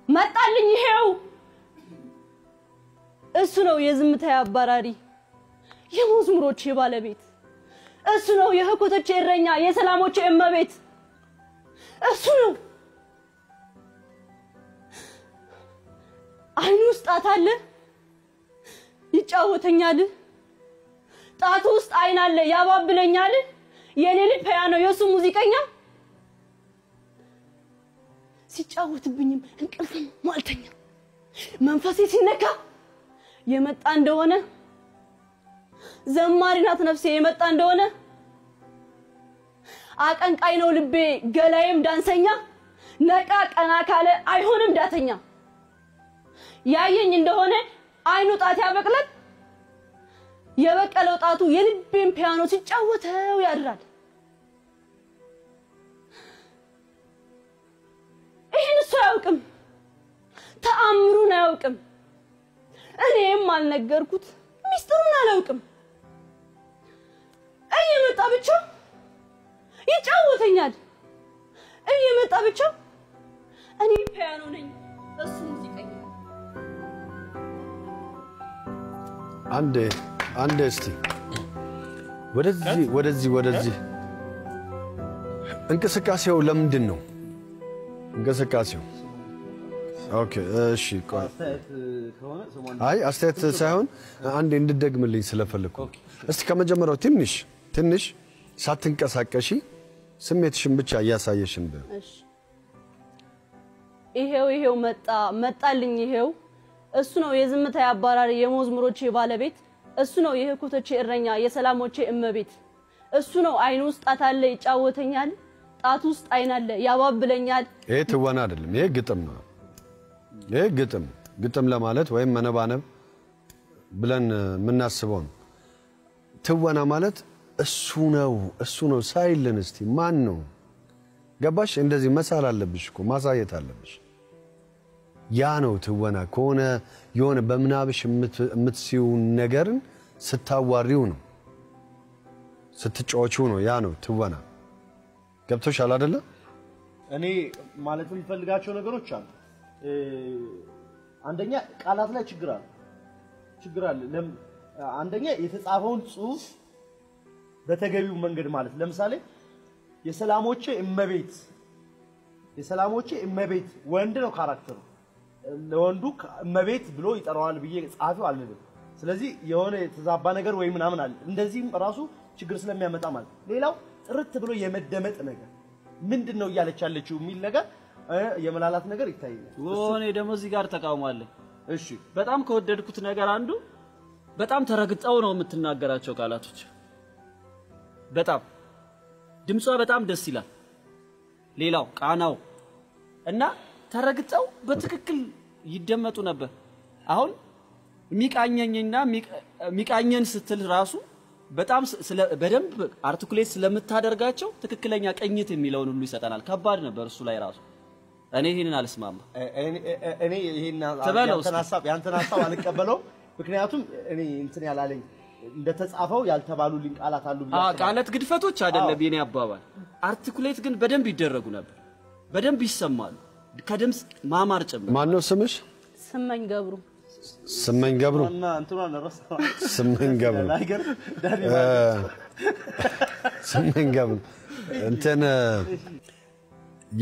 መጣልኝ ይሄው እሱ ነው የዝምታ አባራሪ የመዝሙሮቼ ባለቤት እሱ ነው የህኮቶቼ እረኛ የሰላሞቼ እመቤት እሱ ነው አይኑ ውስጥ አታለ ይጫወተኛል ጣቱ ውስጥ አይን አለ ያባብለኛል የኔ ልጅ ፒያኖ የሱ ሙዚቀኛ ሲጫወትብኝም እንቅልፍም ማልተኛ መንፈሴ ሲነካ የመጣ እንደሆነ ዘማሪናት ነፍሴ የመጣ እንደሆነ አቀንቃይ ነው ልቤ ገላዬም ዳንሰኛ ነቃ ቀና ካለ አይሆንም ዳተኛ ያየኝ እንደሆነ አይኑ ጣት ያበቅላል የበቀለው ጣቱ የልቤን ፒያኖ ሲጫወተው ያድራል ይሄን እሱ አያውቅም ተአምሩን አያውቅም እኔም አልነገርኩት ሚስጥሩን አላውቅም እየመጣ ብቻ ይጫወተኛል እየመጣ ብቻ እኔ ፒያኖ ነኝ እሱ ሙዚቀኛ አንዴ እስቲ ወደዚህ እንቅስቃሴው ለምንድን ነው እንቅስቃሴው ኦኬ እሺ አይ አስተያየት ሳይሆን አንዴ እንድትደግምልኝ ስለፈለኩ እስቲ ከመጀመሪያው ትንሽ ሳትንቀሳቀሺ ስሜትሽን ብቻ ያሳየሽን እሺ ይሄው መጣልኝ ይሄው እሱ ነው የዝምታ አባራሪ የመዝሙሮቼ ባለቤት እሱ ነው የህኮቶቼ እረኛ የሰላሞቼ እመቤት እሱ ነው አይኑ ውስጥ አታለ ይጫወተኛል ጣቱ ውስጥ አይን አለ ያባብለኛል ይሄ ትወና አይደለም ይሄ ግጥም ነው ይሄ ግጥም ለማለት ወይም መነባነብ ብለን ምናስበው ትወና ማለት እሱ ነው ሳይልን እስቲ ማን ነው ገባሽ እንደዚህ መሳል አለብሽ እኮ ማሳየት አለብሽ ያ ነው ትወና ከሆነ የሆነ በመናብሽ የምትሲው ነገርን ስታዋሪው ነው ስትጫወቹ ነው ያ ነው ትወና ገብቶሻል አይደለ እኔ ማለት የምፈልጋቸው ነገሮች አሉ አንደኛ ቃላት ላይ ችግር አለ አንደኛ የተጻፈውን ጽሁፍ በተገቢው መንገድ ማለት ለምሳሌ የሰላሞቼ እመቤት ወንድ ነው ካራክተሩ ለወንዱ እመቤት ብሎ ይጠራዋል ብዬ ጻፈው አልልም ስለዚህ የሆነ የተዛባ ነገር ወይ ምናምን አለ እንደዚህም ራሱ ችግር ስለሚያመጣ ማለት ሌላው ጥርት ብሎ የመደመጥ ነገር ምንድነው ያለች ያለችው የሚል ነገር የመላላት ነገር ይታያል ወኔ ደሞ እዚህ ጋር ተቃውማለሁ እሺ በጣም ከወደድኩት ነገር አንዱ በጣም ተረግጠው ነው የምትናገራቸው ቃላቶች በጣም ድምጿ በጣም ደስ ይላል ሌላው ቃናው እና ተረግጠው በትክክል ይደመጡ ነበር አሁን ሚቃኘኝና ሚቃኘን ስትል ራሱ በጣም በደንብ አርቲኩሌት ስለምታደርጋቸው ትክክለኛ ቅኝት የሚለውን ሁሉ ይሰጣናል ከባድ ነበር እሱ ላይ ራሱ እኔ ይሄንን አልስማማ እኔ ይሄን ያንተን ሐሳብ አልቀበለው ምክንያቱም እኔ እንትን ያላለኝ እንደተጻፈው ያልተባሉልኝ ቃላት አሉ ቃላት ግድፈቶች አይደለም የኔ አባባል አርቲኩሌት ግን በደንብ ይደረጉ ነበር በደንብ ይሰማሉ ከድምጽ ማማር ጭምር ማን ነው ስምሽ ስመኝ ገብሩ እና እንትኑ አነረሳ ስመኝ ገብሩ ስመኝ ገብሩ እንትን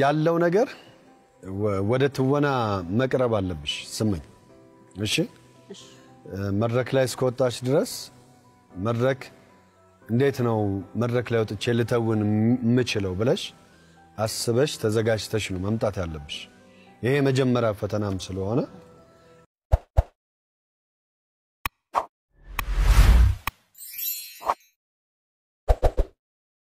ያለው ነገር ወደ ትወና መቅረብ አለብሽ ስመኝ እሺ መድረክ ላይ እስከወጣሽ ድረስ መድረክ እንዴት ነው መድረክ ላይ ወጥቼ ልተውን የምችለው ብለሽ አስበሽ ተዘጋጅተሽ ነው መምጣት ያለብሽ ይሄ መጀመሪያ ፈተናም ስለሆነ